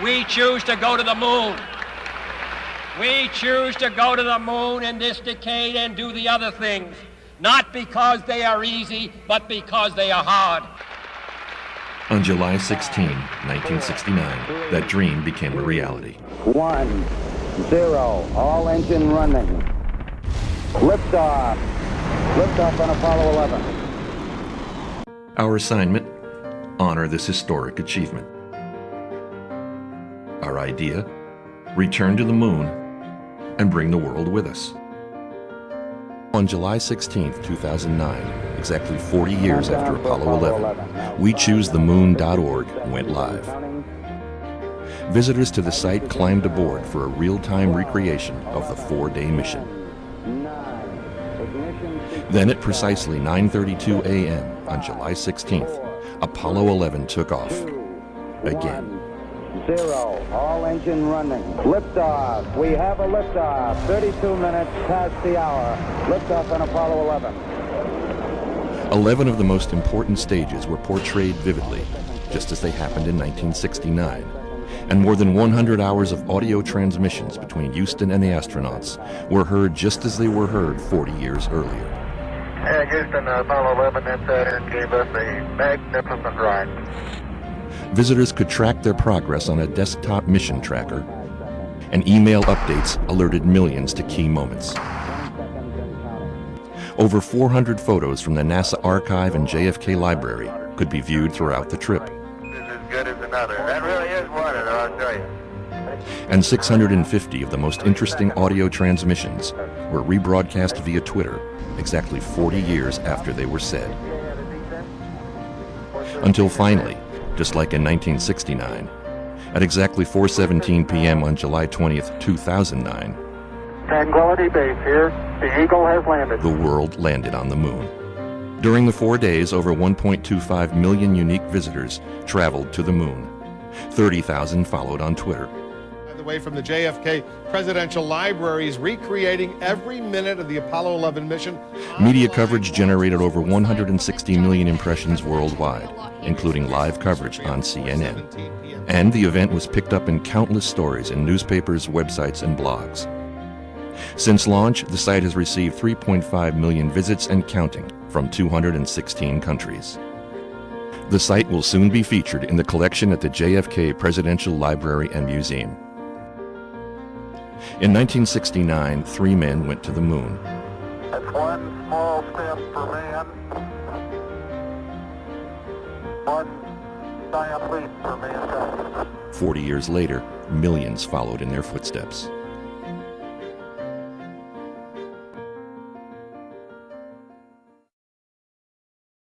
We choose to go to the moon. We choose to go to the moon in this decade and do the other things, not because they are easy, but because they are hard. On July 16, 1969, that dream became a reality. 1, 0, all engine running. Liftoff. Liftoff on Apollo 11. Our assignment: honor this historic achievement. Our idea: return to the moon and bring the world with us. On July 16, 2009, exactly 40 years after Apollo 11, WeChooseTheMoon.org went live. Visitors to the site climbed aboard for a real-time recreation of the 4-day mission. Then at precisely 9:32 a.m. on July 16th, Apollo 11 took off again. 0, all engine running. Liftoff. We have a liftoff. 32 minutes past the hour. Liftoff on Apollo 11. 11 of the most important stages were portrayed vividly, just as they happened in 1969. And more than 100 hours of audio transmissions between Houston and the astronauts were heard just as they were heard 40 years earlier. Hey, Houston, Apollo 11 gave us a magnificent ride. Visitors could track their progress on a desktop mission tracker, and email updates alerted millions to key moments. Over 400 photos from the NASA archive and JFK library could be viewed throughout the trip. This is as good as another. That really is water, I'll tell you. And 650 of the most interesting audio transmissions were rebroadcast via Twitter exactly 40 years after they were said. Until finally, just like in 1969, at exactly 4:17 p.m. on July 20th, 2009, Tranquility Base here. The Eagle has landed. the world landed on the moon. During the 4 days, over 1.25 million unique visitors traveled to the moon. 30,000 followed on Twitter. By the way, from the JFK Presidential Library is recreating every minute of the Apollo 11 mission. Media coverage generated over 160 million impressions worldwide, including live coverage on CNN. And the event was picked up in countless stories in newspapers, websites, and blogs. Since launch, the site has received 3.5 million visits and counting from 216 countries. The site will soon be featured in the collection at the JFK Presidential Library and Museum. In 1969, 3 men went to the moon. That's one small step for man, one giant leap for mankind. 40 years later, millions followed in their footsteps.